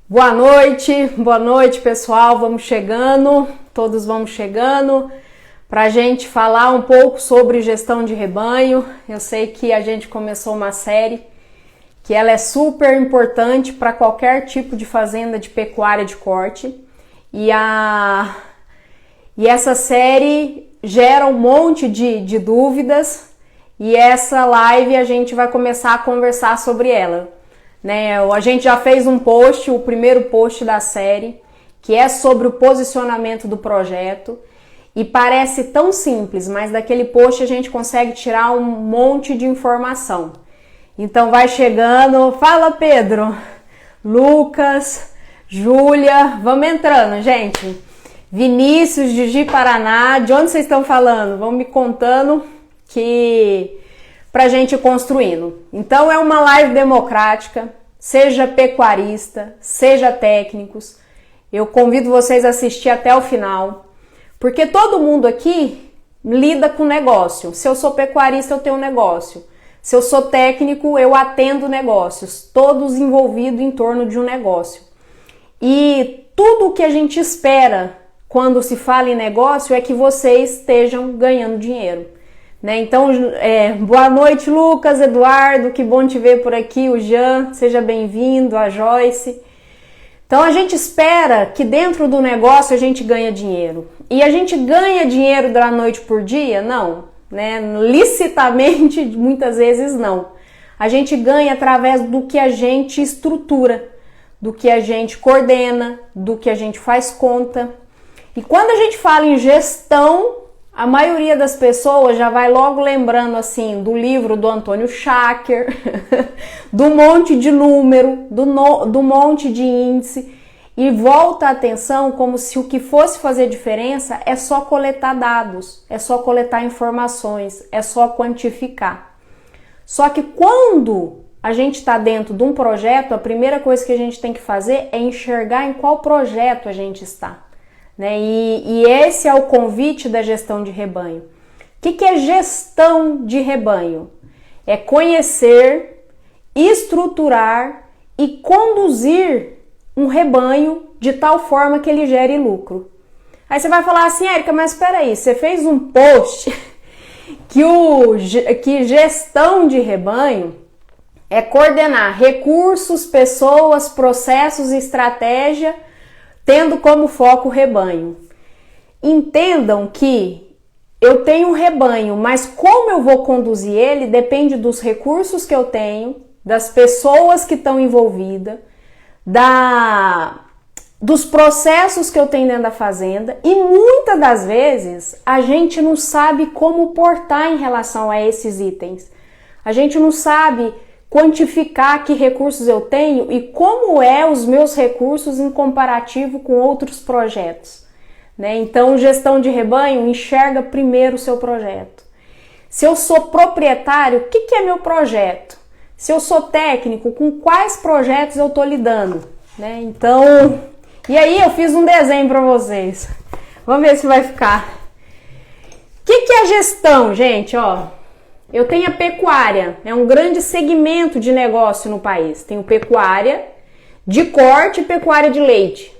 Boa noite pessoal, todos vamos chegando para a gente falar um pouco sobre gestão de rebanho. Eu sei que a gente começou uma série que ela é super importante para qualquer tipo de fazenda de pecuária de corte e essa série gera um monte de dúvidas e essa live a gente vai começar a conversar sobre ela. A gente já fez um post, o primeiro post da série, que é sobre o posicionamento do projeto e parece tão simples, mas daquele post a gente consegue tirar um monte de informação. Então vai chegando, fala Pedro, Lucas, Júlia, vamos entrando, gente. Vinícius, de Ji-Paraná, de onde vocês estão falando? Vão me contando que pra gente ir construindo. Então é uma live democrática, seja pecuarista, seja técnicos. Eu convido vocês a assistir até o final, porque todo mundo aqui lida com negócio. Se eu sou pecuarista, eu tenho um negócio. Se eu sou técnico, eu atendo negócios, todos envolvidos em torno de um negócio. E tudo o que a gente espera quando se fala em negócio é que vocês estejam ganhando dinheiro. Então, boa noite Lucas, Eduardo, que bom te ver por aqui, o Jean, seja bem-vindo, a Joyce. Então a gente espera que dentro do negócio a gente ganhe dinheiro. E a gente ganha dinheiro da noite por dia? Não, licitamente muitas vezes não. A gente ganha através do que a gente estrutura, do que a gente coordena, do que a gente faz conta. E quando a gente fala em gestão, a maioria das pessoas já vai logo lembrando assim do livro do Antônio Schacker, do monte de número, do monte de índice e volta a atenção como se o que fosse fazer diferença é só coletar dados, é só coletar informações, é só quantificar. Só que quando a gente está dentro de um projeto, a primeira coisa que a gente tem que fazer é enxergar em qual projeto a gente está. E esse é o convite da gestão de rebanho. O que é gestão de rebanho? É conhecer, estruturar e conduzir um rebanho de tal forma que ele gere lucro. Aí você vai falar assim, Érica, mas espera aí, você fez um post que gestão de rebanho é coordenar recursos, pessoas, processos e estratégia tendo como foco o rebanho. Entendam que eu tenho um rebanho, mas como eu vou conduzir ele depende dos recursos que eu tenho, das pessoas que estão envolvidas, dos processos que eu tenho dentro da fazenda e muitas das vezes a gente não sabe como portar em relação a esses itens. A gente não sabe quantificar que recursos eu tenho e como é os meus recursos em comparativo com outros projetos. Então, gestão de rebanho enxerga primeiro o seu projeto. Se eu sou proprietário, o que é meu projeto? Se eu sou técnico, com quais projetos eu estou lidando? Então, e aí eu fiz um desenho para vocês. Vamos ver se vai ficar. O que é gestão, gente? Eu tenho a pecuária, é um grande segmento de negócio no país. Tenho pecuária de corte e pecuária de leite.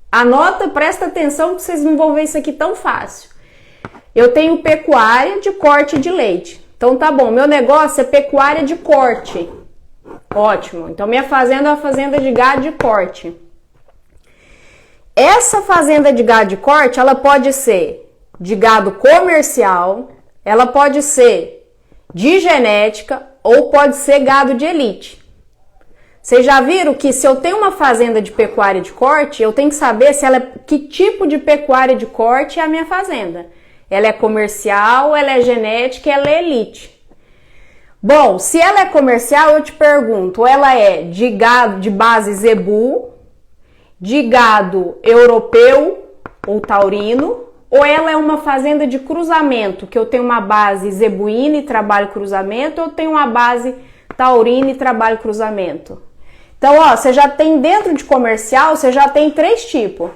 Anota, presta atenção que vocês não vão ver isso aqui tão fácil. Eu tenho pecuária de corte e de leite. Então tá bom, meu negócio é pecuária de corte. Ótimo, então minha fazenda é uma fazenda de gado de corte. Essa fazenda de gado de corte, ela pode ser de gado comercial, ela pode ser de genética ou pode ser gado de elite. Vocês já viram que se eu tenho uma fazenda de pecuária de corte, eu tenho que saber que tipo de pecuária de corte é a minha fazenda. Ela é comercial, ela é genética, ela é elite. Bom, se ela é comercial, eu te pergunto, ela é de gado de base zebu, de gado europeu ou taurino, ou ela é uma fazenda de cruzamento, que eu tenho uma base zebuína e trabalho cruzamento, ou eu tenho uma base taurina e trabalho cruzamento. Então, você já tem dentro de comercial, você já tem 3 tipos.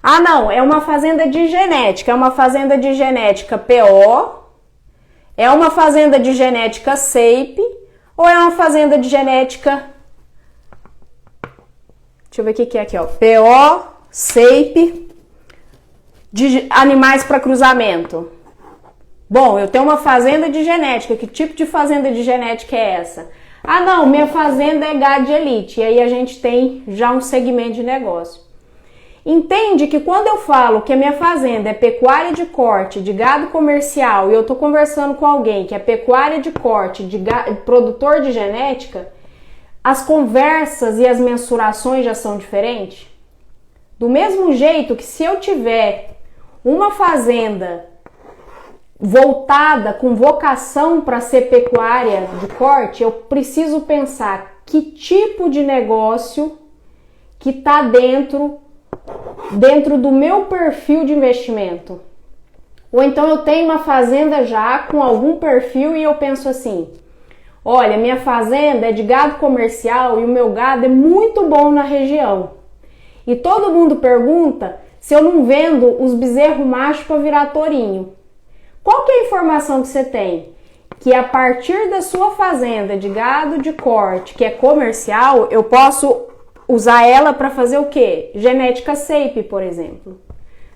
Ah, não, é uma fazenda de genética, é uma fazenda de genética PO, é uma fazenda de genética SEIP, ou é uma fazenda de genética Deixa eu ver o que é aqui, ó. PO, SAPE, de animais para cruzamento. Bom, eu tenho uma fazenda de genética. Que tipo de fazenda de genética é essa? Ah, não, minha fazenda é gado de elite. E aí a gente tem já um segmento de negócio. Entende que quando eu falo que a minha fazenda é pecuária de corte, de gado comercial, e eu estou conversando com alguém que é pecuária de corte, de produtor de genética, as conversas e as mensurações já são diferentes? Do mesmo jeito que se eu tiver uma fazenda voltada com vocação para ser pecuária de corte, eu preciso pensar que tipo de negócio que está dentro do meu perfil de investimento. Ou então eu tenho uma fazenda já com algum perfil e eu penso assim, olha, minha fazenda é de gado comercial e o meu gado é muito bom na região. E todo mundo pergunta se eu não vendo os bezerros machos para virar tourinho. Qual que é a informação que você tem? Que a partir da sua fazenda de gado de corte, que é comercial, eu posso usar ela para fazer o quê? Genética SAPE, por exemplo,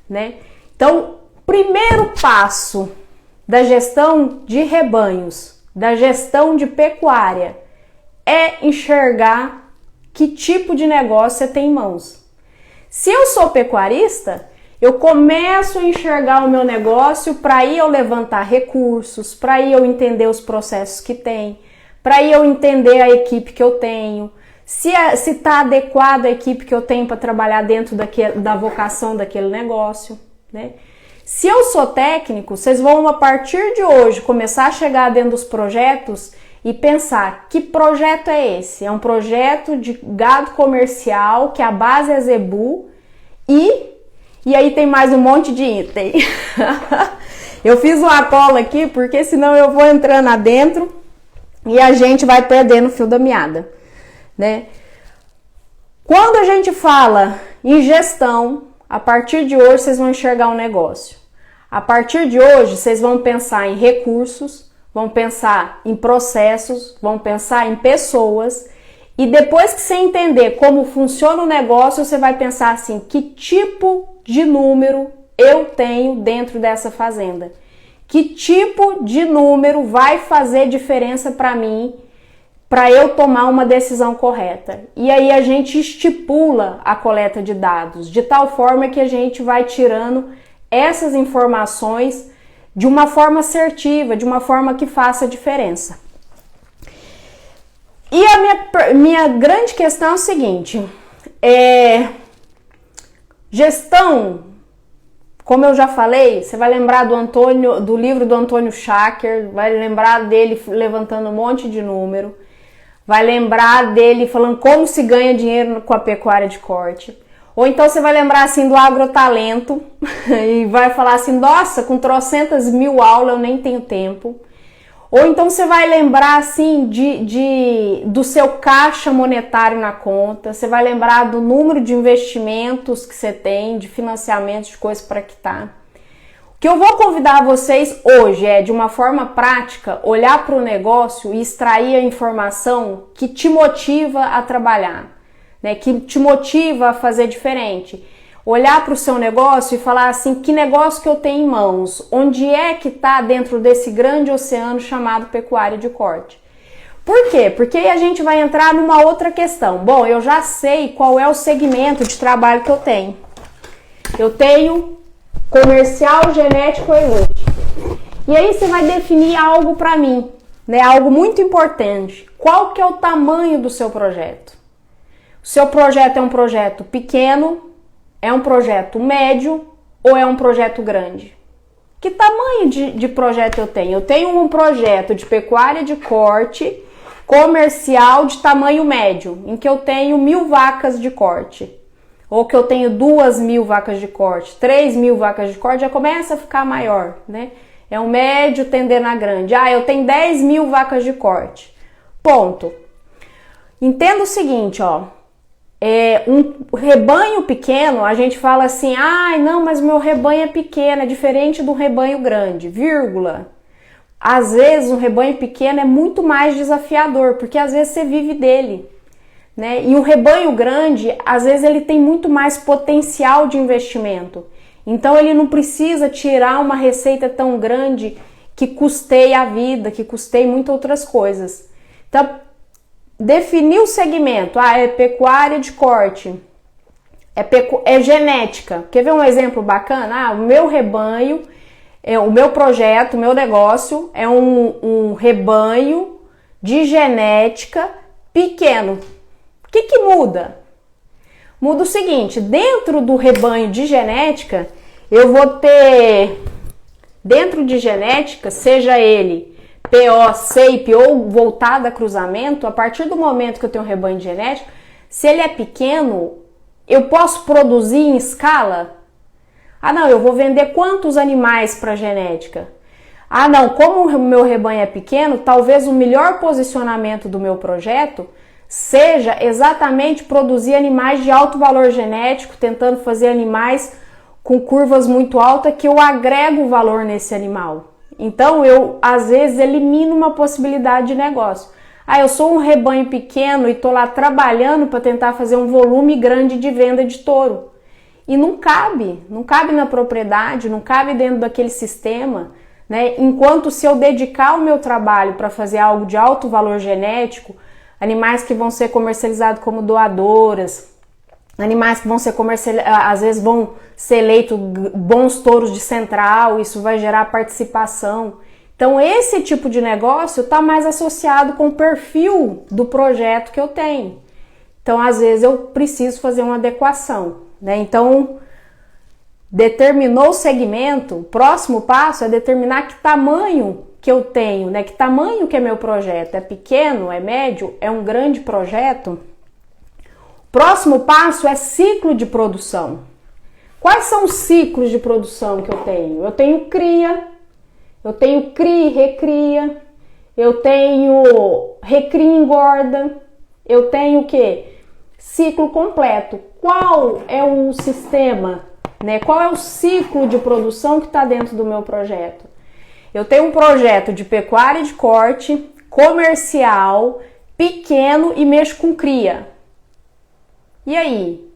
né? Então, primeiro passo da gestão de rebanhos, da gestão de pecuária, é enxergar que tipo de negócio você tem em mãos. Se eu sou pecuarista, eu começo a enxergar o meu negócio para aí eu levantar recursos, para aí eu entender os processos que tem, para aí eu entender a equipe que eu tenho, se está adequada a equipe que eu tenho para trabalhar dentro da vocação daquele negócio, né? Se eu sou técnico, vocês vão a partir de hoje começar a chegar dentro dos projetos e pensar que projeto é esse? É um projeto de gado comercial, que a base é zebu e aí tem mais um monte de item. Eu fiz uma cola aqui porque senão eu vou entrando adentro e a gente vai perdendo o fio da meada, né? Quando a gente fala em gestão, a partir de hoje vocês vão enxergar um negócio. A partir de hoje vocês vão pensar em recursos, vão pensar em processos, vão pensar em pessoas. E depois que você entender como funciona o negócio, você vai pensar assim, que tipo de número eu tenho dentro dessa fazenda? Que tipo de número vai fazer diferença para mim, para eu tomar uma decisão correta? E aí a gente estipula a coleta de dados, de tal forma que a gente vai tirando essas informações de uma forma assertiva, de uma forma que faça diferença. E a minha grande questão é o seguinte, gestão, como eu já falei, você vai lembrar do livro do Antônio Schacker, vai lembrar dele levantando um monte de número, vai lembrar dele falando como se ganha dinheiro com a pecuária de corte. Ou então você vai lembrar assim do agrotalento e vai falar assim, nossa, com trocentas mil aulas eu nem tenho tempo. Ou então você vai lembrar assim do seu caixa monetário na conta, você vai lembrar do número de investimentos que você tem, de financiamentos, de coisas para quitar. O que eu vou convidar vocês hoje é, de uma forma prática, olhar para o negócio e extrair a informação que te motiva a trabalhar, né? Que te motiva a fazer diferente. Olhar para o seu negócio e falar assim, que negócio que eu tenho em mãos? Onde é que está dentro desse grande oceano chamado pecuária de corte? Por quê? Porque aí a gente vai entrar numa outra questão. Bom, eu já sei qual é o segmento de trabalho que eu tenho. Eu tenho comercial, genético e elite. E aí você vai definir algo para mim, né? Algo muito importante. Qual que é o tamanho do seu projeto? O seu projeto é um projeto pequeno, é um projeto médio ou é um projeto grande? Que tamanho de projeto eu tenho? Eu tenho um projeto de pecuária de corte comercial de tamanho médio, em que eu tenho 1.000 vacas de corte. Ou que eu tenho 2.000 vacas de corte, 3.000 vacas de corte, já começa a ficar maior, né? É um médio tendendo a grande. Ah, eu tenho 10.000 vacas de corte. Ponto. Entenda o seguinte, ó. Um rebanho pequeno, a gente fala assim, ai, não, mas meu rebanho é pequeno, é diferente do rebanho grande, vírgula. Às vezes um rebanho pequeno é muito mais desafiador, porque às vezes você vive dele. né? E um rebanho grande, às vezes ele tem muito mais potencial de investimento. Então ele não precisa tirar uma receita tão grande que custeie a vida, que custeie muitas outras coisas. Então, definir o segmento, é pecuária de corte, é genética. Quer ver um exemplo bacana? O meu rebanho, o meu projeto, o meu negócio é um rebanho de genética pequeno. O que muda? Muda o seguinte, dentro do rebanho de genética, eu vou ter, dentro de genética, seja ele PO, SEIP ou voltado a cruzamento, a partir do momento que eu tenho um rebanho de genética, se ele é pequeno, eu posso produzir em escala? Não, eu vou vender quantos animais para genética? Não, como o meu rebanho é pequeno, talvez o melhor posicionamento do meu projeto seja exatamente produzir animais de alto valor genético, tentando fazer animais com curvas muito altas que eu agrego valor nesse animal. Então, eu, às vezes, elimino uma possibilidade de negócio. Eu sou um rebanho pequeno e estou lá trabalhando para tentar fazer um volume grande de venda de touro. E não cabe na propriedade, não cabe dentro daquele sistema, né? Enquanto se eu dedicar o meu trabalho para fazer algo de alto valor genético, animais que vão ser comercializados como doadoras, animais que vão ser comercializados, às vezes vão ser eleitos bons touros de central, isso vai gerar participação. Então esse tipo de negócio está mais associado com o perfil do projeto que eu tenho. Então às vezes eu preciso fazer uma adequação, né? Então determinou o segmento, o próximo passo é determinar que tamanho que eu tenho, né? Que tamanho que é meu projeto, é pequeno, é médio, é um grande projeto? Próximo passo é ciclo de produção. Quais são os ciclos de produção que eu tenho? Eu tenho cria, eu tenho cria e recria, eu tenho recria e engorda, eu tenho o quê? Ciclo completo. Qual é o sistema, né? Qual é o ciclo de produção que está dentro do meu projeto? Eu tenho um projeto de pecuária de corte, comercial, pequeno e mexo com cria. E aí?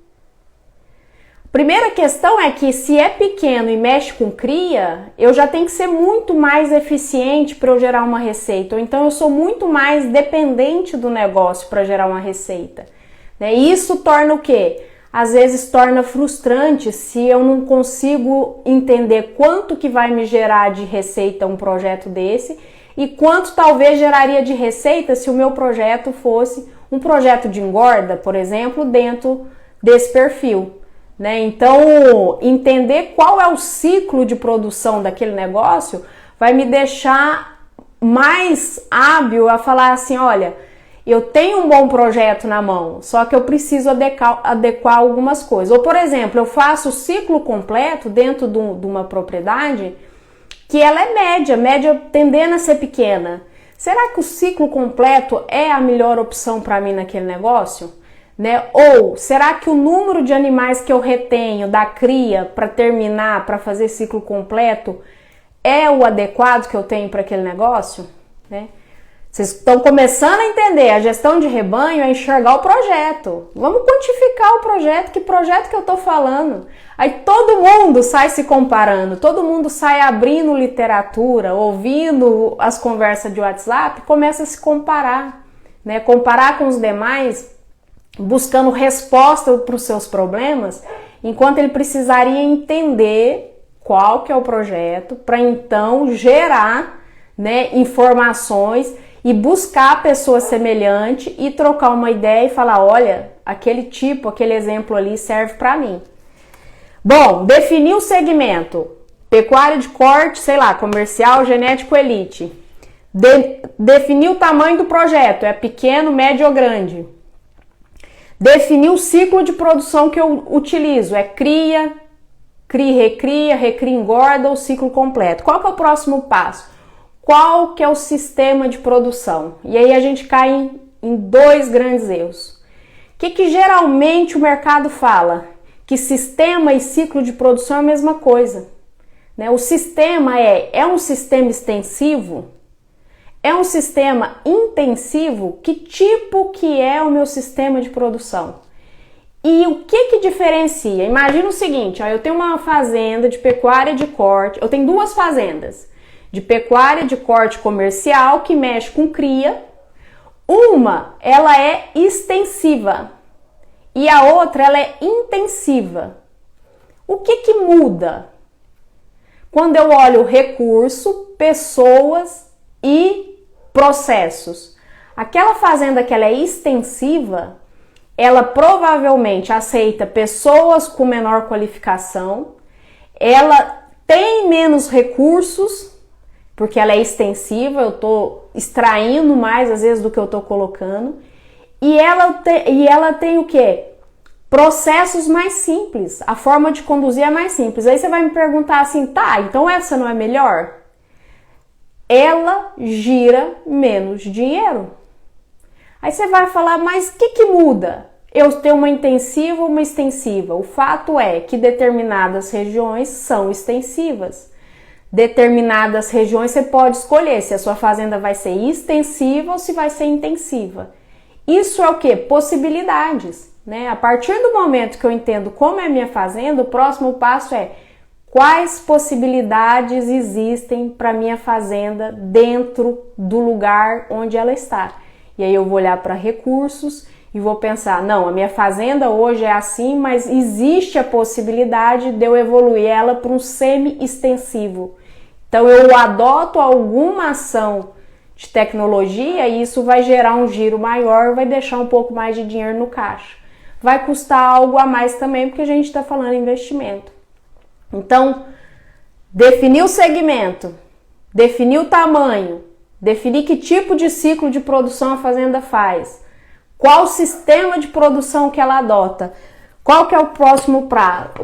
Primeira questão é que se é pequeno e mexe com cria, eu já tenho que ser muito mais eficiente para eu gerar uma receita. Ou então eu sou muito mais dependente do negócio para gerar uma receita. E isso torna o quê? Às vezes torna frustrante se eu não consigo entender quanto que vai me gerar de receita um projeto desse e quanto talvez geraria de receita se o meu projeto fosse um projeto de engorda, por exemplo, dentro desse perfil, né? Então, entender qual é o ciclo de produção daquele negócio vai me deixar mais hábil a falar assim, olha, eu tenho um bom projeto na mão, só que eu preciso adequar algumas coisas. Ou, por exemplo, eu faço o ciclo completo dentro de uma propriedade que ela é média tendendo a ser pequena. Será que o ciclo completo é a melhor opção para mim naquele negócio? Né? Ou será que o número de animais que eu retenho da cria para terminar, para fazer ciclo completo, é o adequado que eu tenho para aquele negócio? Né? Vocês estão começando a entender, a gestão de rebanho é enxergar o projeto. Vamos quantificar o projeto, que projeto que eu estou falando? Aí todo mundo sai se comparando, todo mundo sai abrindo literatura, ouvindo as conversas de WhatsApp, começa a se comparar, né? Comparar com os demais, buscando resposta para os seus problemas, enquanto ele precisaria entender qual que é o projeto, para então gerar, né, informações e buscar a pessoa semelhante e trocar uma ideia e falar, olha, aquele exemplo ali serve para mim. Bom, definir o segmento, pecuária de corte, sei lá, comercial, genético, elite. Definir o tamanho do projeto, é pequeno, médio ou grande. Definir o ciclo de produção que eu utilizo, é cria, recria, engorda ou ciclo completo. Qual que é o próximo passo? Qual que é o sistema de produção? E aí a gente cai em dois grandes erros. O que geralmente o mercado fala? Que sistema e ciclo de produção é a mesma coisa. Né? O sistema é um sistema extensivo? É um sistema intensivo? Que tipo que é o meu sistema de produção? E o que diferencia? Imagina o seguinte, ó, eu tenho uma fazenda de pecuária de corte, eu tenho duas fazendas de pecuária de corte comercial que mexe com cria. Uma, ela é extensiva e a outra, ela é intensiva. O que muda? Quando eu olho recurso, pessoas e processos. Aquela fazenda que ela é extensiva, ela provavelmente aceita pessoas com menor qualificação, ela tem menos recursos, porque ela é extensiva, eu estou extraindo mais às vezes do que eu estou colocando, e ela tem o quê? Processos mais simples, a forma de conduzir é mais simples. Aí você vai me perguntar assim, tá, então essa não é melhor? Ela gira menos dinheiro. Aí você vai falar, mas o que muda? Eu tenho uma intensiva ou uma extensiva? O fato é que determinadas regiões são extensivas. Determinadas regiões você pode escolher se a sua fazenda vai ser extensiva ou se vai ser intensiva. Isso é o quê? Possibilidades, né? A partir do momento que eu entendo como é a minha fazenda, o próximo passo é quais possibilidades existem para a minha fazenda dentro do lugar onde ela está. E aí eu vou olhar para recursos e vou pensar, não, a minha fazenda hoje é assim, mas existe a possibilidade de eu evoluir ela para um semi-extensivo. Então eu adoto alguma ação de tecnologia e isso vai gerar um giro maior, vai deixar um pouco mais de dinheiro no caixa. Vai custar algo a mais também, porque a gente está falando em investimento. Então, definir o segmento, definir o tamanho, definir que tipo de ciclo de produção a fazenda faz, qual sistema de produção que ela adota, qual que é o próximo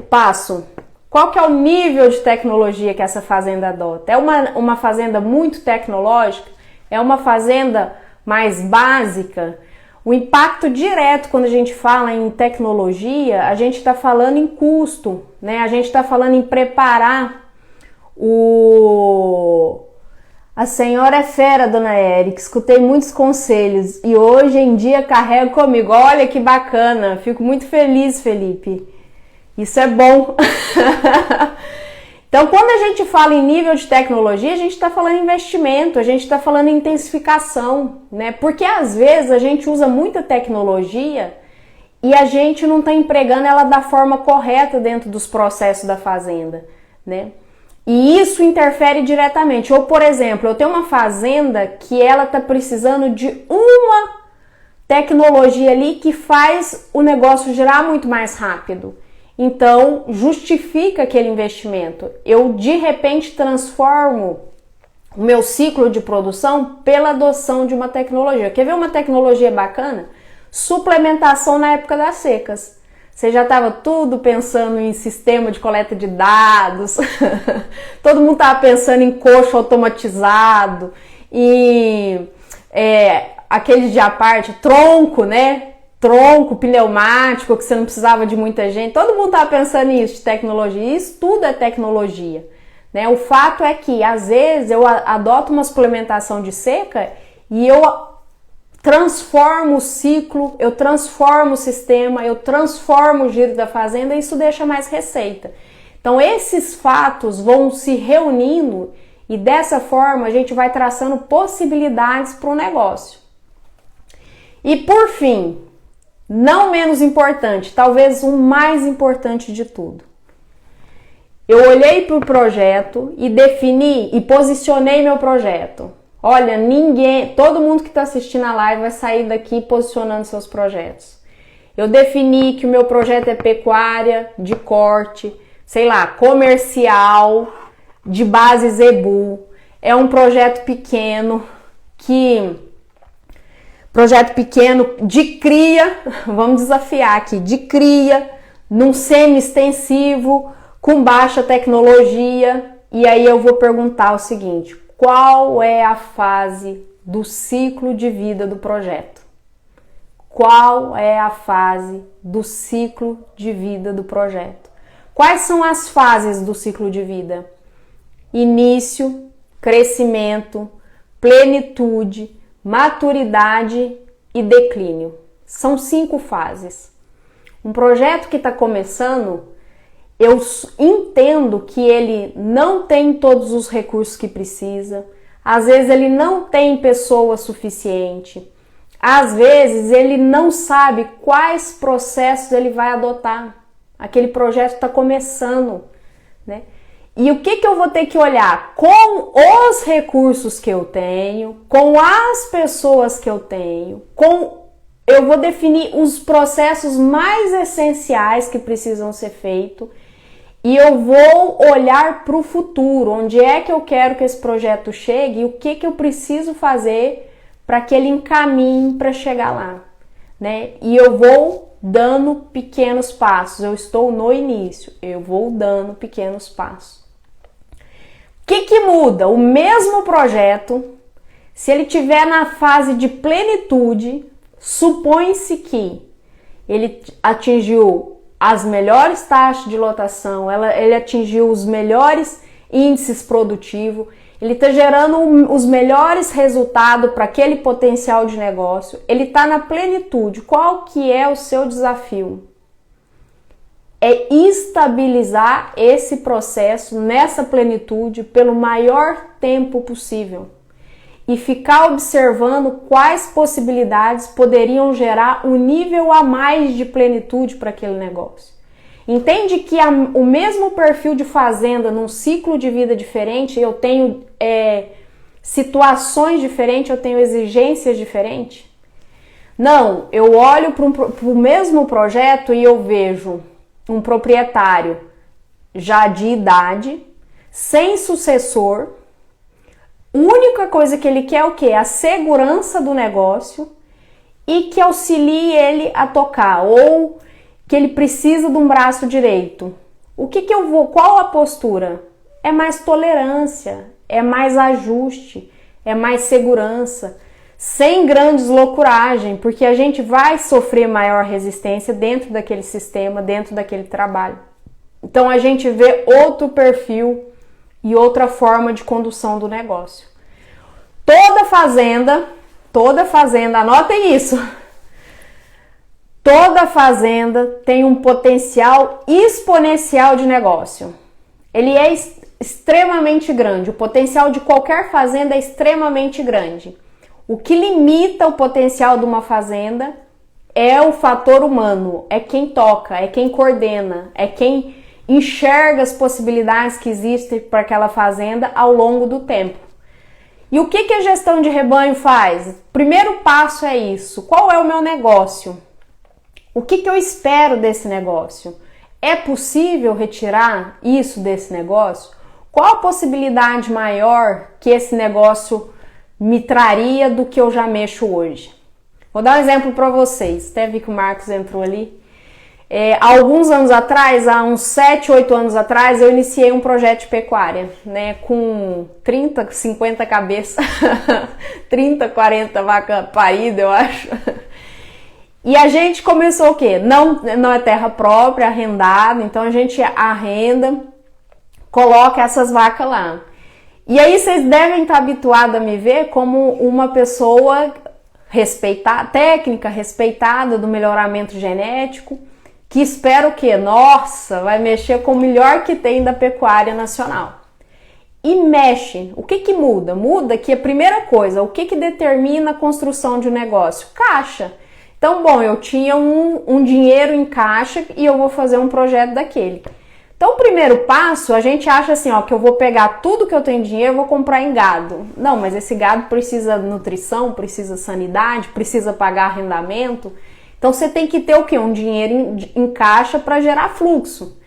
passo, qual que é o nível de tecnologia que essa fazenda adota. É uma fazenda muito tecnológica? É uma fazenda mais básica? O impacto direto quando a gente fala em tecnologia, a gente está falando em custo, né? A gente está falando em preparar A senhora é fera, dona Érica, escutei muitos conselhos e hoje em dia carrego comigo. Olha que bacana, fico muito feliz, Felipe. Isso é bom. Então, quando a gente fala em nível de tecnologia, a gente está falando em investimento, a gente está falando em intensificação, né? Porque às vezes a gente usa muita tecnologia e a gente não está empregando ela da forma correta dentro dos processos da fazenda, né? E isso interfere diretamente. Ou, por exemplo, eu tenho uma fazenda que ela está precisando de uma tecnologia ali que faz o negócio girar muito mais rápido. Então, justifica aquele investimento. Eu, de repente, transformo o meu ciclo de produção pela adoção de uma tecnologia. Quer ver uma tecnologia bacana? Suplementação na época das secas. Você já estava tudo pensando em sistema de coleta de dados, todo mundo estava pensando em coxo automatizado, em aquele de à parte, tronco, né? Tronco pneumático, que você não precisava de muita gente. Todo mundo estava pensando nisso, de tecnologia. Isso tudo é tecnologia, né? O fato é que, às vezes, eu adoto uma suplementação de seca e eu transformo o ciclo, eu transformo o sistema, eu transformo o giro da fazenda e isso deixa mais receita. Então, esses fatos vão se reunindo e, dessa forma, a gente vai traçando possibilidades para o negócio. E, por fim, não menos importante, talvez o mais importante de tudo. Eu olhei para o projeto e defini e posicionei meu projeto. Olha, todo mundo que está assistindo a live vai sair daqui posicionando seus projetos. Eu defini que o meu projeto é pecuária, de corte, sei lá, comercial, de base zebu. É um projeto pequeno de cria, vamos desafiar aqui, de cria, num semi-extensivo, com baixa tecnologia. E aí eu vou perguntar o seguinte: qual é a fase do ciclo de vida do projeto? Qual é a fase do ciclo de vida do projeto? Quais são as fases do ciclo de vida? Início, crescimento, plenitude, maturidade e declínio. São 5 fases. Um projeto que está começando, eu entendo que ele não tem todos os recursos que precisa, às vezes ele não tem pessoa suficiente, às vezes ele não sabe quais processos ele vai adotar. Aquele projeto está começando, né? E o que eu vou ter que olhar? Com os recursos que eu tenho, com as pessoas que eu tenho, eu vou definir os processos mais essenciais que precisam ser feitos e eu vou olhar para o futuro, onde é que eu quero que esse projeto chegue e o que eu preciso fazer para que ele encaminhe para chegar lá, né? E eu vou dando pequenos passos, eu estou no início, eu vou dando pequenos passos. O que muda? O mesmo projeto, se ele estiver na fase de plenitude, supõe-se que ele atingiu as melhores taxas de lotação, ele atingiu os melhores índices produtivos, ele está gerando os melhores resultados para aquele potencial de negócio, ele está na plenitude. Qual que é o seu desafio? É estabilizar esse processo nessa plenitude pelo maior tempo possível e ficar observando quais possibilidades poderiam gerar um nível a mais de plenitude para aquele negócio. Entende que o mesmo perfil de fazenda num ciclo de vida diferente, eu tenho situações diferentes, eu tenho exigências diferentes? Não, eu olho para o mesmo projeto e eu vejo um proprietário já de idade, sem sucessor. A única coisa que ele quer é o quê? A segurança do negócio e que auxilie ele a tocar, ou que ele precisa de um braço direito. Qual a postura? É mais tolerância, é mais ajuste, é mais segurança, sem grandes loucuragem, porque a gente vai sofrer maior resistência dentro daquele sistema, dentro daquele trabalho. Então a gente vê outro perfil e outra forma de condução do negócio. Toda fazenda, anotem isso, toda fazenda tem um potencial exponencial de negócio. Ele é extremamente grande, o potencial de qualquer fazenda é extremamente grande. O que limita o potencial de uma fazenda é o fator humano, é quem toca, é quem coordena, é quem enxerga as possibilidades que existem para aquela fazenda ao longo do tempo. E o que a gestão de rebanho faz? Primeiro passo é isso. Qual é o meu negócio? O que eu espero desse negócio? É possível retirar isso desse negócio? Qual a possibilidade maior que esse negócio me traria do que eu já mexo hoje? Vou dar um exemplo para vocês. Até vi que o Marcos entrou ali. Há alguns anos atrás, há uns 7, 8 anos atrás, eu iniciei um projeto de pecuária, né, com 30, 50 cabeças, 30, 40 vacas paridas, eu acho. E a gente começou o quê? Não é terra própria, arrendada, então a gente arrenda, coloca essas vacas lá. E aí vocês devem estar habituados a me ver como uma pessoa técnica, respeitada do melhoramento genético, que espera o quê? Nossa, vai mexer com o melhor que tem da pecuária nacional. E mexe. O que muda? Muda que a primeira coisa, o que determina a construção de um negócio? Caixa. Então, bom, eu tinha um dinheiro em caixa e eu vou fazer um projeto daquele. Então, o primeiro passo, a gente acha assim, ó, que eu vou pegar tudo que eu tenho dinheiro e vou comprar em gado. Não, mas esse gado precisa de nutrição, precisa de sanidade, precisa pagar arrendamento. Então, você tem que ter o quê? Um dinheiro em caixa para gerar fluxo,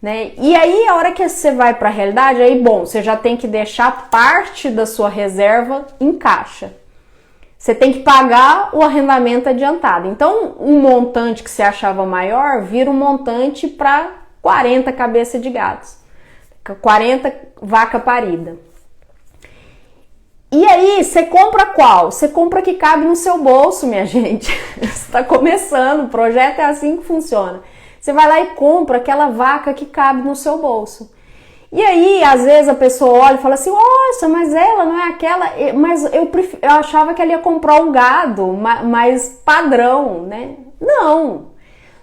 né? E aí, a hora que você vai para a realidade, aí, bom, você já tem que deixar parte da sua reserva em caixa. Você tem que pagar o arrendamento adiantado. Então, um montante que você achava maior vira um montante para 40 cabeças de gados, 40 vaca parida. E aí, você compra qual? Você compra que cabe no seu bolso, minha gente. Você está começando, o projeto é assim que funciona. Você vai lá e compra aquela vaca que cabe no seu bolso. E aí, às vezes a pessoa olha e fala assim, nossa, mas ela não é aquela... Mas eu achava que ela ia comprar um gado mais padrão, né? Não!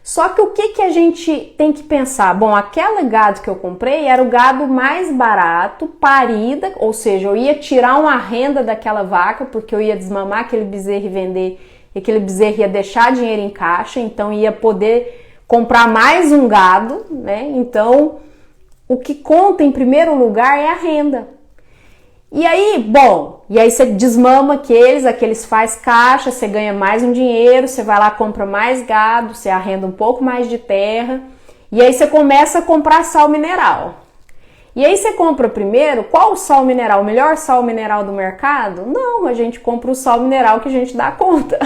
Só que o que a gente tem que pensar? Bom, aquele gado que eu comprei era o gado mais barato, parida, ou seja, eu ia tirar uma renda daquela vaca, porque eu ia desmamar aquele bezerro e vender, e aquele bezerro ia deixar dinheiro em caixa, então ia poder comprar mais um gado, né? Então, o que conta em primeiro lugar é a renda. E aí, bom, e aí você desmama aqueles faz caixa, você ganha mais um dinheiro, você vai lá, compra mais gado, você arrenda um pouco mais de terra, e aí você começa a comprar sal mineral. E aí você compra primeiro, qual o sal mineral? O melhor sal mineral do mercado? Não, a gente compra o sal mineral que a gente dá conta.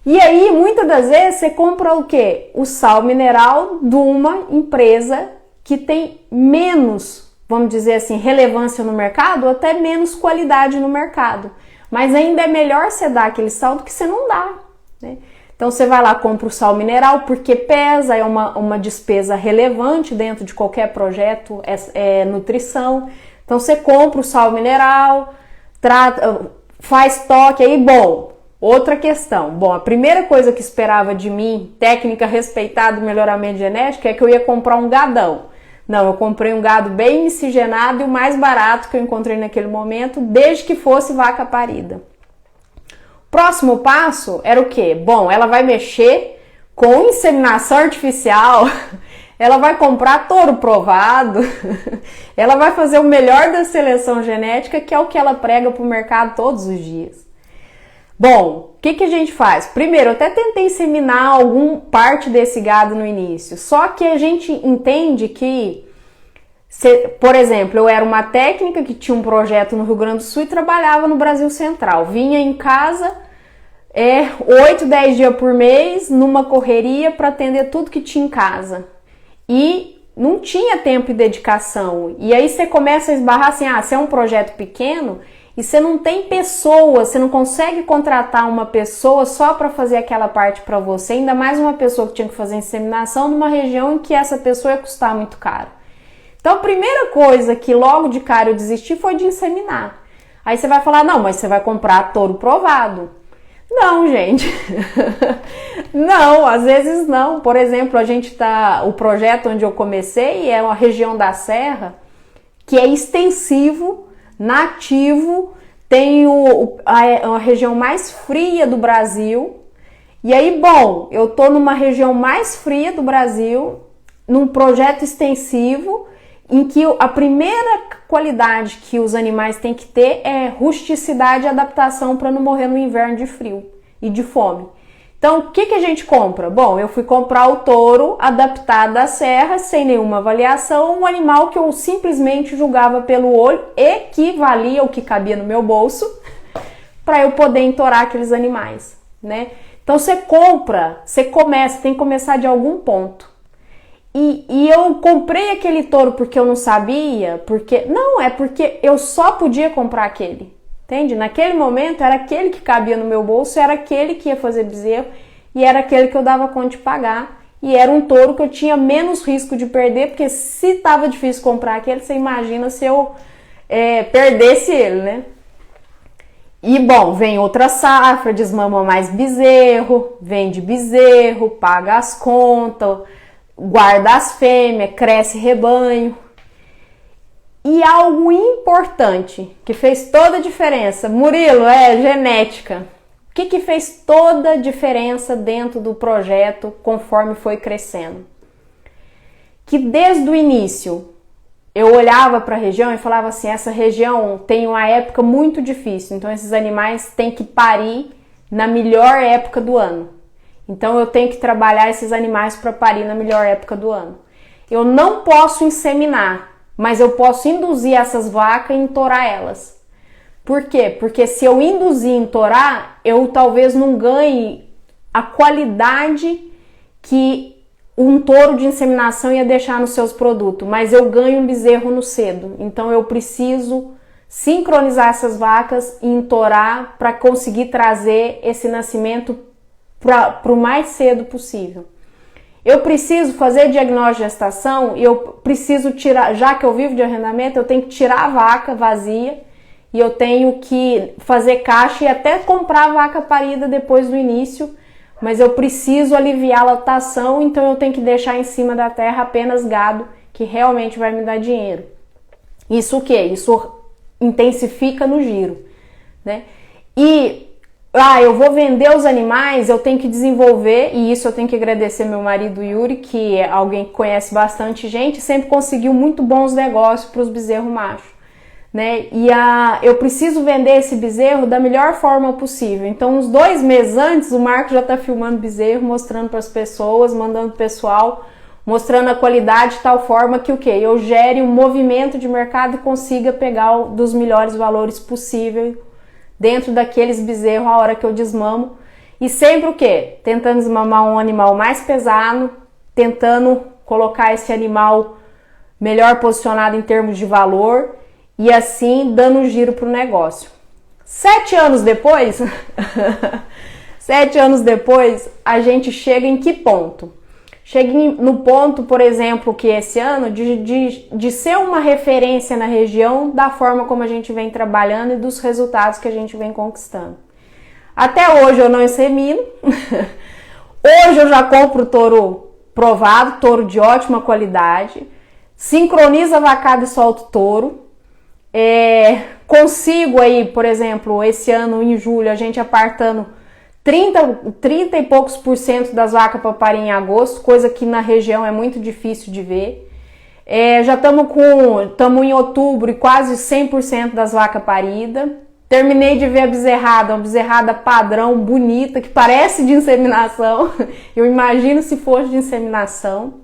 E aí, muitas das vezes, você compra o quê? O sal mineral de uma empresa que tem menos, vamos dizer assim, relevância no mercado, ou até menos qualidade no mercado. Mas ainda é melhor você dar aquele sal do que você não dá, né? Então você vai lá, compra o sal mineral, porque pesa, é uma despesa relevante dentro de qualquer projeto, é nutrição. Então você compra o sal mineral, faz toque aí, bom. Outra questão, bom, a primeira coisa que esperava de mim, técnica respeitada do melhoramento genético, é que eu ia comprar um gadão. Não, eu comprei um gado bem miscigenado e o mais barato que eu encontrei naquele momento, desde que fosse vaca parida. Próximo passo era o quê? Bom, ela vai mexer com inseminação artificial, ela vai comprar touro provado, ela vai fazer o melhor da seleção genética, que é o que ela prega para o mercado todos os dias. Bom, o que a gente faz? Primeiro, eu até tentei inseminar alguma parte desse gado no início, só que a gente entende que, por exemplo, eu era uma técnica que tinha um projeto no Rio Grande do Sul e trabalhava no Brasil Central. Vinha em casa 8, 10 dias por mês, numa correria para atender tudo que tinha em casa. E não tinha tempo e dedicação. E aí você começa a esbarrar assim, se é um projeto pequeno... E você não tem pessoas, você não consegue contratar uma pessoa só para fazer aquela parte para você, ainda mais uma pessoa que tinha que fazer inseminação numa região em que essa pessoa ia custar muito caro. Então a primeira coisa que logo de cara eu desisti foi de inseminar. Aí você vai falar, não, mas você vai comprar touro provado. Não, gente. Não, às vezes não. Por exemplo, o projeto onde eu comecei é uma região da Serra que é extensivo, nativo, tem a região mais fria do Brasil. E aí, bom, eu tô numa região mais fria do Brasil, num projeto extensivo, em que a primeira qualidade que os animais têm que ter é rusticidade e adaptação para não morrer no inverno de frio e de fome. Então, o que a gente compra? Bom, eu fui comprar o touro adaptado à serra, sem nenhuma avaliação, um animal que eu simplesmente julgava pelo olho e que valia o que cabia no meu bolso para eu poder entorar aqueles animais, né? Então, você tem que começar de algum ponto. E eu comprei aquele touro porque eu não sabia, porque eu só podia comprar aquele. Entende? Naquele momento era aquele que cabia no meu bolso, era aquele que ia fazer bezerro e era aquele que eu dava conta de pagar. E era um touro que eu tinha menos risco de perder, porque se estava difícil comprar aquele, você imagina se eu perdesse ele, né? E bom, vem outra safra, desmama mais bezerro, vende bezerro, paga as contas, guarda as fêmeas, cresce rebanho. E algo importante, que fez toda a diferença, Murilo, genética. O que fez toda a diferença dentro do projeto conforme foi crescendo? Que desde o início, eu olhava para a região e falava assim, essa região tem uma época muito difícil, então esses animais têm que parir na melhor época do ano. Então eu tenho que trabalhar esses animais para parir na melhor época do ano. Eu não posso inseminar, mas eu posso induzir essas vacas e entorar elas. Por quê? Porque se eu induzir e entorar, eu talvez não ganhe a qualidade que um touro de inseminação ia deixar nos seus produtos, mas eu ganho um bezerro no cedo. Então eu preciso sincronizar essas vacas e entorar para conseguir trazer esse nascimento para o mais cedo possível. Eu preciso fazer diagnóstico de gestação e eu preciso tirar, já que eu vivo de arrendamento, eu tenho que tirar a vaca vazia e eu tenho que fazer caixa e até comprar a vaca parida depois do início, mas eu preciso aliviar a lactação, então eu tenho que deixar em cima da terra apenas gado que realmente vai me dar dinheiro. Isso o quê? Isso intensifica no giro, né? E eu vou vender os animais, eu tenho que desenvolver, e isso eu tenho que agradecer meu marido Yuri, que é alguém que conhece bastante gente, sempre conseguiu muito bons negócios para os bezerros machos, né? E eu preciso vender esse bezerro da melhor forma possível. Então, uns 2 meses antes, o Marco já está filmando bezerro, mostrando para as pessoas, mandando pro pessoal, mostrando a qualidade de tal forma que o quê? Eu gere um movimento de mercado e consiga pegar dos melhores valores possível dentro daqueles bezerros a hora que eu desmamo. E sempre o quê? Tentando desmamar um animal mais pesado, tentando colocar esse animal melhor posicionado em termos de valor e assim dando um giro pro negócio. 7 anos depois, 7 anos depois, a gente chega em que ponto? Chega no ponto, por exemplo, que esse ano, de ser uma referência na região da forma como a gente vem trabalhando e dos resultados que a gente vem conquistando. Até hoje eu não insemino, hoje eu já compro touro provado, touro de ótima qualidade, sincroniza vacada e solto touro, consigo aí, por exemplo, esse ano em julho a gente apartando 30 e poucos % das vacas para parir em agosto, coisa que na região é muito difícil de ver. Já estamos em outubro e quase 100% das vacas paridas. Terminei de ver a bezerrada, uma bezerrada padrão, bonita, que parece de inseminação. Eu imagino se fosse de inseminação.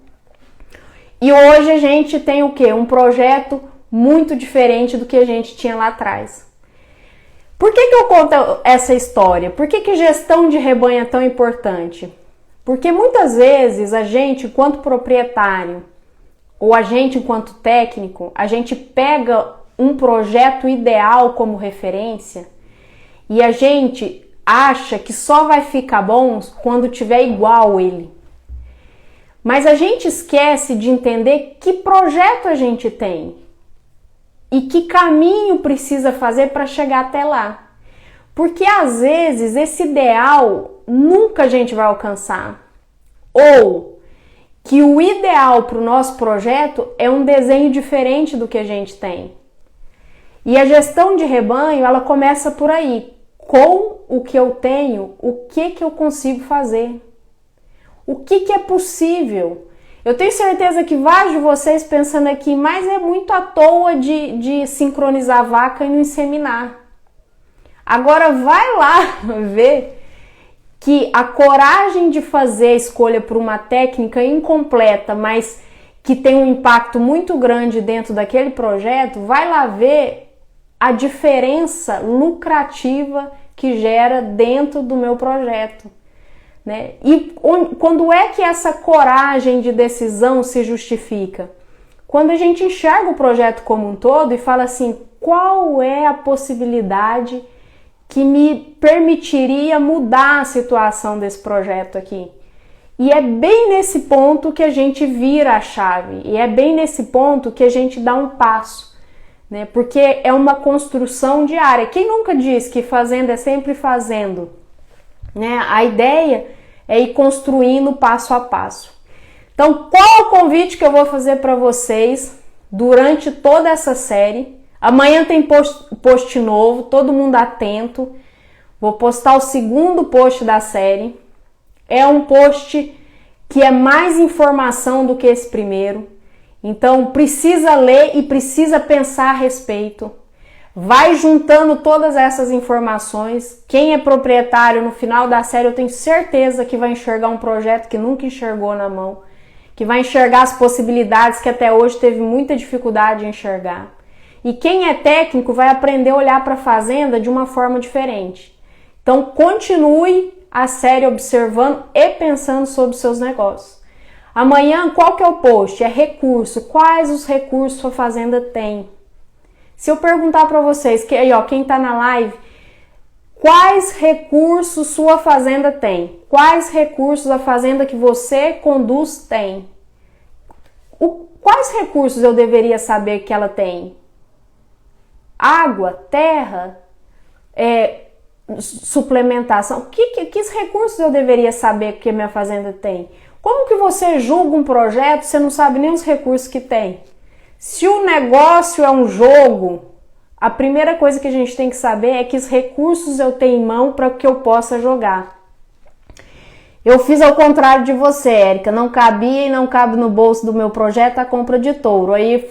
E hoje a gente tem o quê? Um projeto muito diferente do que a gente tinha lá atrás. Por que eu conto essa história? Por que gestão de rebanho é tão importante? Porque muitas vezes a gente, enquanto proprietário, ou a gente, enquanto técnico, a gente pega um projeto ideal como referência e a gente acha que só vai ficar bom quando tiver igual ele. Mas a gente esquece de entender que projeto a gente tem e que caminho precisa fazer para chegar até lá. Porque às vezes esse ideal nunca a gente vai alcançar. Ou que o ideal para o nosso projeto é um desenho diferente do que a gente tem. E a gestão de rebanho, ela começa por aí. Com o que eu tenho, o que eu consigo fazer? O que é possível? Eu tenho certeza que vários de vocês pensando aqui, mas é muito à toa de sincronizar a vaca e não inseminar. Agora vai lá ver que a coragem de fazer a escolha por uma técnica incompleta, mas que tem um impacto muito grande dentro daquele projeto, vai lá ver a diferença lucrativa que gera dentro do meu projeto. Né? E quando é que essa coragem de decisão se justifica? Quando a gente enxerga o projeto como um todo e fala assim, qual é a possibilidade que me permitiria mudar a situação desse projeto aqui? E é bem nesse ponto que a gente vira a chave, e é bem nesse ponto que a gente dá um passo, né? Porque é uma construção diária. Quem nunca diz que fazendo é sempre fazendo? Né? A ideia é ir construindo passo a passo. Então, qual o convite que eu vou fazer para vocês durante toda essa série? Amanhã tem post novo, todo mundo atento. Vou postar o segundo post da série. É um post que é mais informação do que esse primeiro. Então, precisa ler e precisa pensar a respeito. Vai juntando todas essas informações. Quem é proprietário no final da série, eu tenho certeza que vai enxergar um projeto que nunca enxergou na mão, que vai enxergar as possibilidades que até hoje teve muita dificuldade em enxergar. E quem é técnico vai aprender a olhar para a fazenda de uma forma diferente. Então, continue a série observando e pensando sobre os seus negócios. Amanhã, qual que é o post? É recurso. Quais os recursos a fazenda tem? Se eu perguntar para vocês, quem está na live, Quais recursos sua fazenda tem? Quais recursos a fazenda que você conduz tem? Quais recursos eu deveria saber que ela tem? Água, terra, suplementação. Que recursos eu deveria saber que a minha fazenda tem? Como que você julga um projeto se você não sabe nem os recursos que tem? Se o negócio é um jogo, a primeira coisa que a gente tem que saber é que os recursos eu tenho em mão para que eu possa jogar. Eu fiz ao contrário de você, Érica. Não cabia e não cabe no bolso do meu projeto a compra de touro. Aí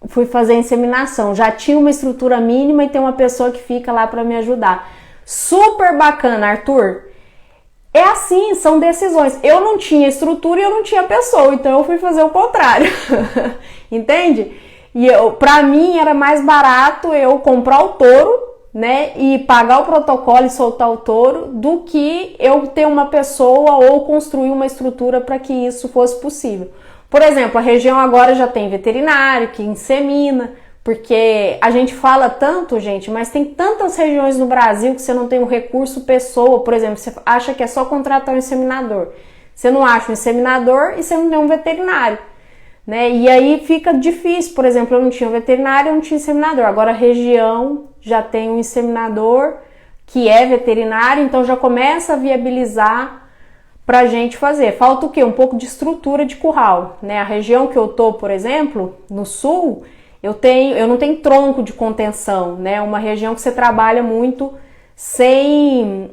fui fazer inseminação. Já tinha uma estrutura mínima e tem uma pessoa que fica lá para me ajudar. Super bacana, Arthur. É assim, são decisões. Eu não tinha estrutura e eu não tinha pessoa, então eu fui fazer o contrário. Entende? E pra mim era mais barato eu comprar o touro, né, e pagar o protocolo e soltar o touro, do que eu ter uma pessoa ou construir uma estrutura para que isso fosse possível. Por exemplo, a região agora já tem veterinário que insemina, porque a gente fala tanto, gente, mas tem tantas regiões no Brasil que você não tem um recurso pessoa. Por exemplo, você acha que é só contratar um inseminador. Você não acha um inseminador e você não tem um veterinário, né? E aí fica difícil. Por exemplo, eu não tinha um veterinário, eu não tinha inseminador. Agora a região já tem um inseminador que é veterinário, então já começa a viabilizar pra gente fazer. Falta o quê? Um pouco de estrutura de curral, né? A região que eu tô, por exemplo, no sul, eu não tenho tronco de contenção, né? Uma região que você trabalha muito sem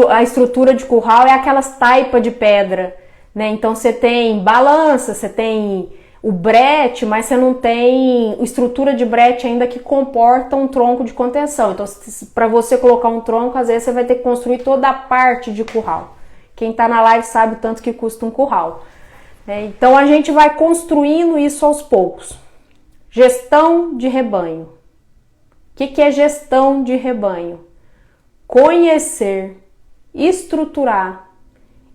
a estrutura de curral, é aquelas taipas de pedra, né? Então você tem balança, você tem o brete, mas você não tem estrutura de brete ainda que comporta um tronco de contenção. Então, para você colocar um tronco, às vezes você vai ter que construir toda a parte de curral. Quem tá na live sabe o tanto que custa um curral, né? Então a gente vai construindo isso aos poucos. Gestão de rebanho. O que é gestão de rebanho? Conhecer, estruturar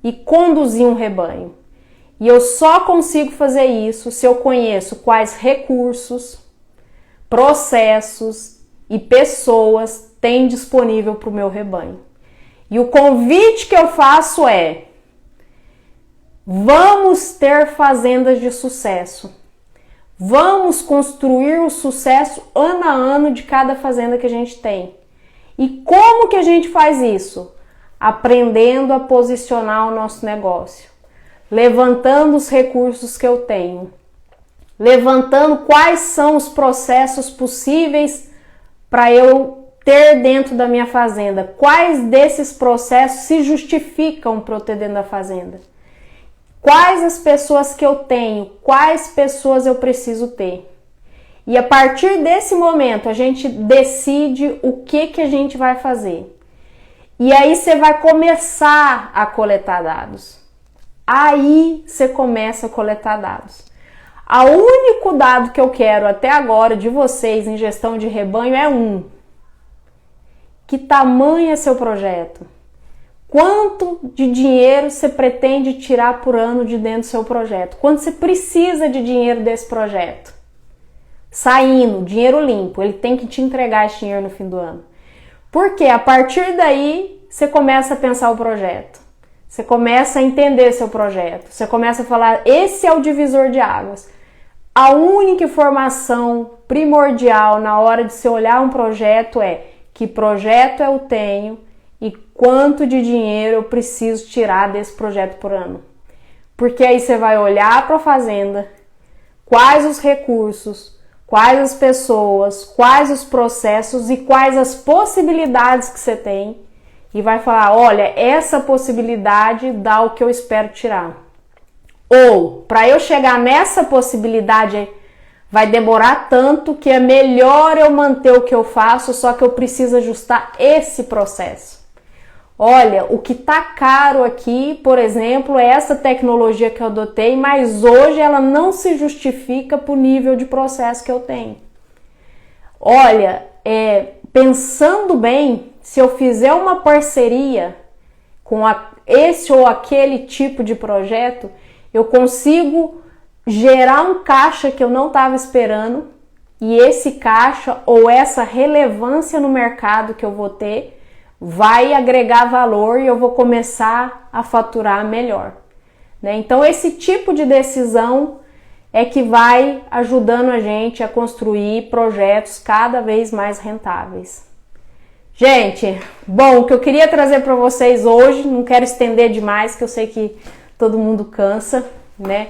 e conduzir um rebanho. E eu só consigo fazer isso se eu conheço quais recursos, processos e pessoas tem disponível para o meu rebanho. E o convite que eu faço é: vamos ter fazendas de sucesso. Vamos construir o sucesso ano a ano de cada fazenda que a gente tem. E como que a gente faz isso? Aprendendo a posicionar o nosso negócio, levantando os recursos que eu tenho, levantando quais são os processos possíveis para eu ter dentro da minha fazenda, quais desses processos se justificam para eu ter dentro da fazenda. Quais as pessoas que eu tenho, quais pessoas eu preciso ter. E a partir desse momento a gente decide o que a gente vai fazer. E aí você vai começar a coletar dados. Aí você começa a coletar dados. O único dado que eu quero até agora de vocês em gestão de rebanho é que tamanho é seu projeto? Quanto de dinheiro você pretende tirar por ano de dentro do seu projeto? Quanto você precisa de dinheiro desse projeto? Saindo, dinheiro limpo, ele tem que te entregar esse dinheiro no fim do ano. Porque a partir daí você começa a pensar o projeto. Você começa a entender seu projeto. Você começa a falar, esse é o divisor de águas. A única informação primordial na hora de você olhar um projeto é que projeto eu tenho e quanto de dinheiro eu preciso tirar desse projeto por ano. Porque aí você vai olhar para a fazenda, quais os recursos, quais as pessoas, quais os processos e quais as possibilidades que você tem e vai falar, olha, essa possibilidade dá o que eu espero tirar. Ou, para eu chegar nessa possibilidade, vai demorar tanto que é melhor eu manter o que eu faço, só que eu preciso ajustar esse processo. Olha, o que tá caro aqui, por exemplo, é essa tecnologia que eu adotei, mas hoje ela não se justifica pro nível de processo que eu tenho. Olha, pensando bem, se eu fizer uma parceria com esse ou aquele tipo de projeto, eu consigo gerar um caixa que eu não estava esperando, e esse caixa ou essa relevância no mercado que eu vou ter vai agregar valor e eu vou começar a faturar melhor, né? Então esse tipo de decisão é que vai ajudando a gente a construir projetos cada vez mais rentáveis. Gente, bom, o que eu queria trazer para vocês hoje, não quero estender demais, que eu sei que todo mundo cansa, né?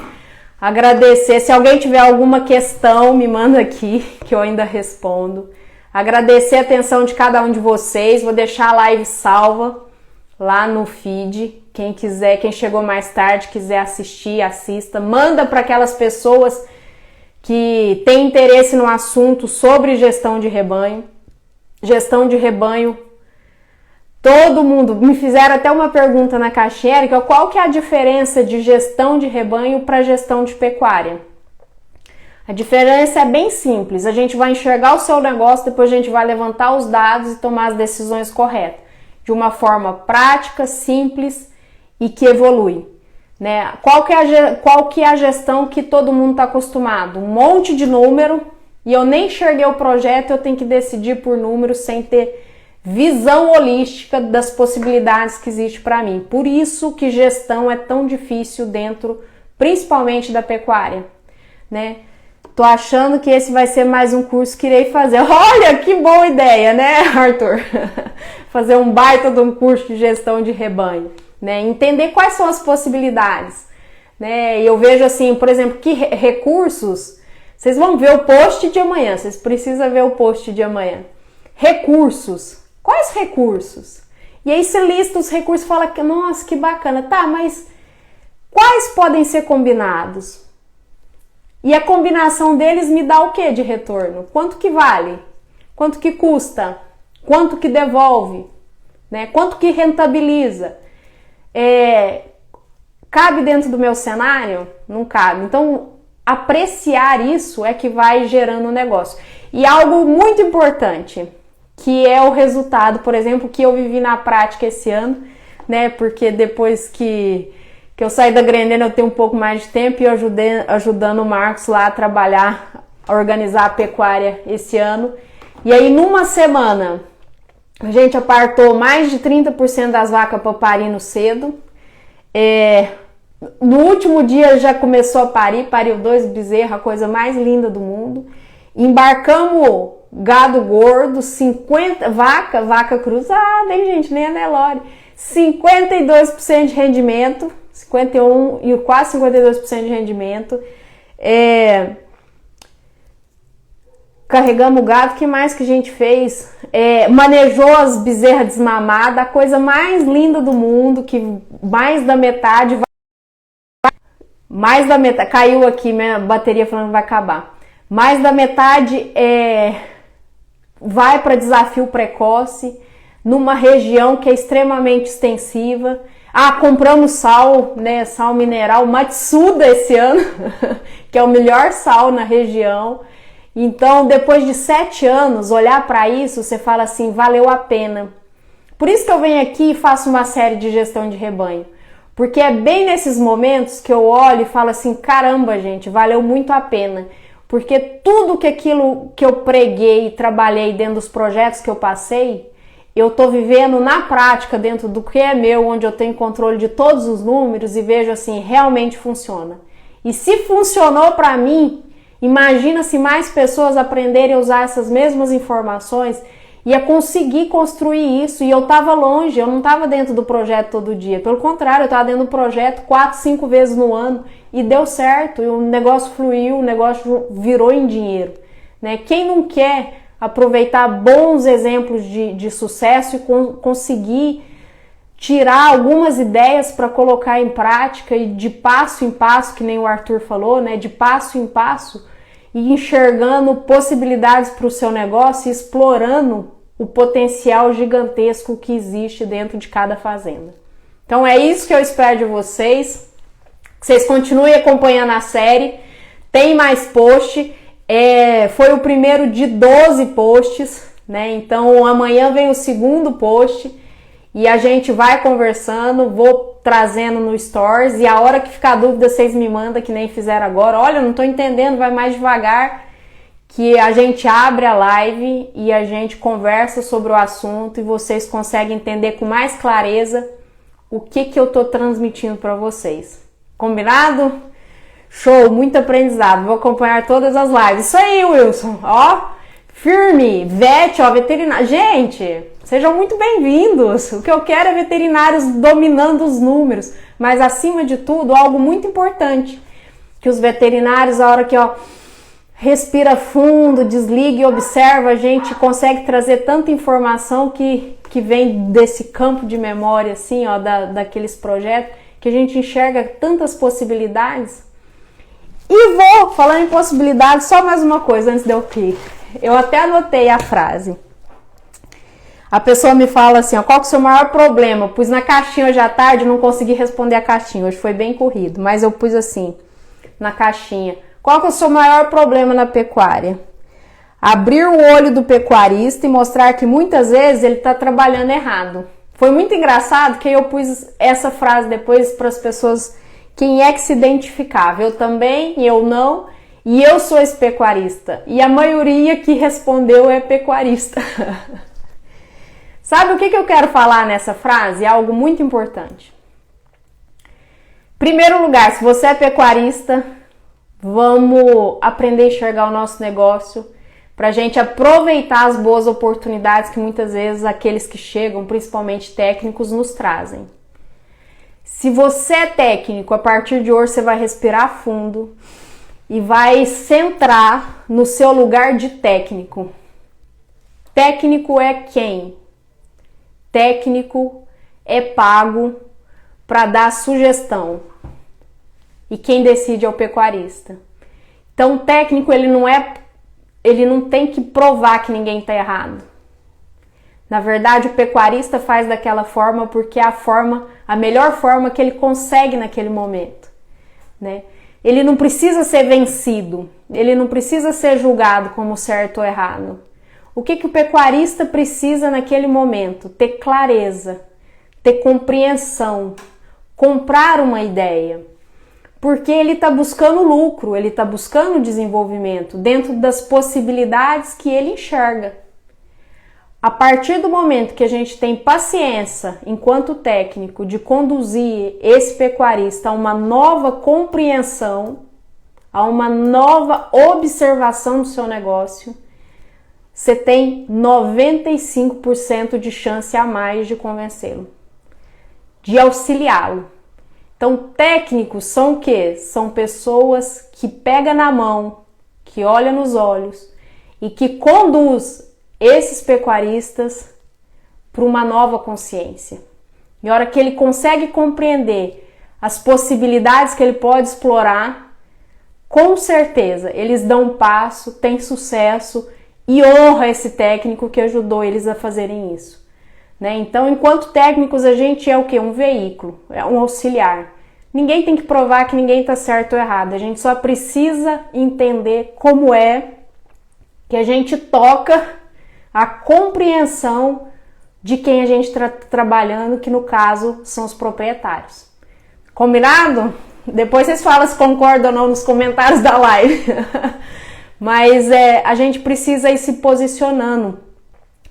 Agradecer, se alguém tiver alguma questão, me manda aqui, que eu ainda respondo. Agradecer a atenção de cada um de vocês, vou deixar a live salva lá no feed. Quem quiser, quem chegou mais tarde, quiser assistir, assista. Manda para aquelas pessoas que têm interesse no assunto sobre gestão de rebanho. Gestão de rebanho, todo mundo, me fizeram até uma pergunta na caixinha, Érica, qual que é a diferença de gestão de rebanho para gestão de pecuária? A diferença é bem simples, a gente vai enxergar o seu negócio, depois a gente vai levantar os dados e tomar as decisões corretas, de uma forma prática, simples e que evolui, né? Qual que é a gestão que todo mundo está acostumado? Um monte de número, e eu nem enxerguei o projeto, eu tenho que decidir por números sem ter visão holística das possibilidades que existe para mim. Por isso que gestão é tão difícil dentro, principalmente da pecuária, né? Tô achando que esse vai ser mais um curso que irei fazer. Olha, que boa ideia, né, Arthur? Fazer um baita de um curso de gestão de rebanho, né? Entender quais são as possibilidades, né? E eu vejo assim, por exemplo, que recursos. Vocês vão ver o post de amanhã, vocês precisam ver o post de amanhã. Recursos. Quais recursos? E aí você lista os recursos e fala que, nossa, que bacana. Tá, mas quais podem ser combinados? E a combinação deles me dá o que de retorno? Quanto que vale? Quanto que custa? Quanto que devolve? Né? Quanto que rentabiliza? Cabe dentro do meu cenário? Não cabe. Então, apreciar isso é que vai gerando o negócio. E algo muito importante, que é o resultado, por exemplo, que eu vivi na prática esse ano, né? Porque depois que eu saí da Grendene eu tenho um pouco mais de tempo e eu ajudando o Marcos lá a trabalhar, a organizar a pecuária esse ano. E aí numa semana a gente apartou mais de 30% das vacas para parindo cedo. No último dia já começou a pariu 2 bezerros, a coisa mais linda do mundo. Embarcamos gado gordo, 50 vaca cruzada, hein, gente, nem a Nelore. 52% de rendimento, 51 e quase 52% de rendimento. Carregamos o gado, o que mais que a gente fez? Manejou as bezerras desmamadas, a coisa mais linda do mundo, que mais da metade caiu aqui minha bateria falando que vai acabar. Mais da metade vai para desafio precoce, numa região que é extremamente extensiva. Compramos sal, né, sal mineral Matsuda esse ano, que é o melhor sal na região. Então, depois de 7 anos, olhar para isso, você fala assim, valeu a pena. Por isso que eu venho aqui e faço uma série de gestão de rebanho. Porque é bem nesses momentos que eu olho e falo assim, caramba, gente, valeu muito a pena. Porque tudo que aquilo que eu preguei e trabalhei dentro dos projetos que eu passei, eu tô vivendo na prática dentro do que é meu, onde eu tenho controle de todos os números e vejo assim, realmente funciona. E se funcionou para mim, imagina se mais pessoas aprenderem a usar essas mesmas informações e a conseguir construir isso. E eu estava longe, eu não estava dentro do projeto todo dia. Pelo contrário, eu estava dentro do projeto 4, 5 vezes no ano e deu certo. E o negócio fluiu, o negócio virou em dinheiro, né? Quem não quer aproveitar bons exemplos de sucesso e conseguir tirar algumas ideias para colocar em prática e de passo em passo, que nem o Arthur falou, né? De passo em passo e enxergando possibilidades para o seu negócio e explorando o potencial gigantesco que existe dentro de cada fazenda. Então é isso que eu espero de vocês. Vocês continuem acompanhando a série. Tem mais post. Foi o primeiro de 12 posts, né? Então amanhã vem o segundo post e a gente vai conversando, vou trazendo no Stories e a hora que ficar dúvida vocês me mandam, que nem fizeram agora. Olha, eu não tô entendendo, vai mais devagar, que a gente abre a live e a gente conversa sobre o assunto e vocês conseguem entender com mais clareza o que eu tô transmitindo para vocês. Combinado? Show, muito aprendizado. Vou acompanhar todas as lives. Isso aí, Wilson. Ó, firme, vet, ó, veterinário. Gente, sejam muito bem-vindos. O que eu quero é veterinários dominando os números, mas acima de tudo, algo muito importante, que os veterinários, a hora que, ó, respira fundo, desliga e observa, a gente consegue trazer tanta informação que vem desse campo de memória, assim, ó, daqueles projetos, que a gente enxerga tantas possibilidades. E vou, falando em possibilidades, só mais uma coisa antes de eu clicar. Eu até anotei a frase. A pessoa me fala assim, ó, qual que é o seu maior problema? Pus na caixinha hoje à tarde, não consegui responder a caixinha, hoje foi bem corrido, mas eu pus assim, na caixinha. Qual que é o seu maior problema na pecuária? Abrir o olho do pecuarista e mostrar que muitas vezes ele está trabalhando errado. Foi muito engraçado que eu pus essa frase depois para as pessoas, quem é que se identificava. Eu também, eu não, e eu sou esse pecuarista. E a maioria que respondeu é pecuarista. Sabe o que eu quero falar nessa frase? É algo muito importante. Primeiro lugar, se você é pecuarista, vamos aprender a enxergar o nosso negócio para a gente aproveitar as boas oportunidades que muitas vezes aqueles que chegam, principalmente técnicos, nos trazem. Se você é técnico, a partir de hoje você vai respirar fundo e vai centrar no seu lugar de técnico. Técnico é quem? Técnico é pago para dar sugestão. E quem decide é o pecuarista. Então, o técnico, ele não tem que provar que ninguém está errado. Na verdade, o pecuarista faz daquela forma porque é a melhor forma que ele consegue naquele momento, né? Ele não precisa ser vencido, ele não precisa ser julgado como certo ou errado. O que o pecuarista precisa naquele momento? Ter clareza, ter compreensão, comprar uma ideia. Porque ele está buscando lucro, ele está buscando desenvolvimento dentro das possibilidades que ele enxerga. A partir do momento que a gente tem paciência, enquanto técnico, de conduzir esse pecuarista a uma nova compreensão, a uma nova observação do seu negócio, você tem 95% de chance a mais de convencê-lo, de auxiliá-lo. Então, técnicos são o quê? São pessoas que pegam na mão, que olham nos olhos e que conduz esses pecuaristas para uma nova consciência. E a hora que ele consegue compreender as possibilidades que ele pode explorar, com certeza eles dão um passo, têm sucesso e honra esse técnico que ajudou eles a fazerem isso. Né? Então, enquanto técnicos, a gente é o quê? Um veículo, é um auxiliar. Ninguém tem que provar que ninguém está certo ou errado. A gente só precisa entender como é que a gente toca a compreensão de quem a gente está trabalhando, que no caso são os proprietários. Combinado? Depois vocês falam se concordam ou não nos comentários da live. Mas a gente precisa ir se posicionando.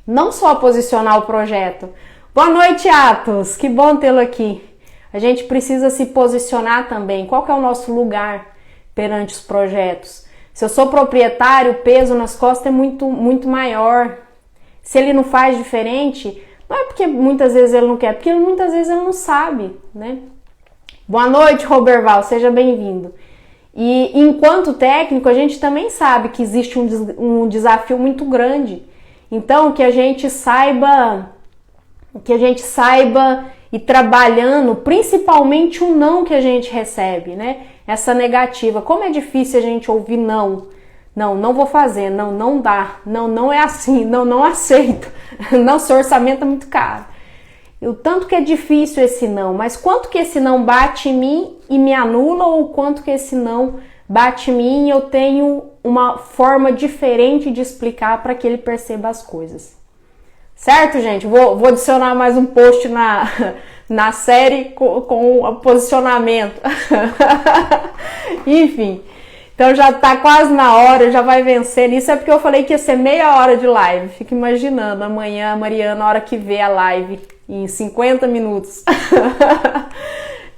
Não só posicionar o projeto. Boa noite, Atos! Que bom tê-lo aqui. A gente precisa se posicionar também. Qual que é o nosso lugar perante os projetos? Se eu sou proprietário, o peso nas costas é muito, muito maior. Se ele não faz diferente, não é porque muitas vezes ele não quer, porque muitas vezes ele não sabe, né? Boa noite, Roberval, seja bem-vindo. E enquanto técnico, a gente também sabe que existe um desafio muito grande. Então, que a gente saiba ir trabalhando, principalmente o não que a gente recebe, né? Essa negativa. Como é difícil a gente ouvir não. Não vou fazer, não dá, não é assim, não aceito, não, seu orçamento é muito caro. O tanto que é difícil esse não, mas quanto que esse não bate em mim e me anula, ou quanto que esse não bate em mim e eu tenho uma forma diferente de explicar para que ele perceba as coisas. Certo, gente? Vou adicionar mais um post na série com o posicionamento. Enfim. Então já tá quase na hora, já vai vencendo. Isso é porque eu falei que ia ser meia hora de live. Fico imaginando amanhã a Mariana, a hora que vê a live, em 50 minutos.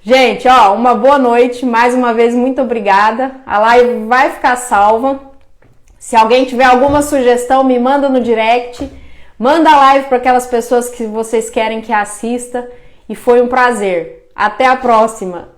Gente, ó, uma boa noite. Mais uma vez, muito obrigada. A live vai ficar salva. Se alguém tiver alguma sugestão, me manda no direct. Manda a live para aquelas pessoas que vocês querem que assista. E foi um prazer. Até a próxima!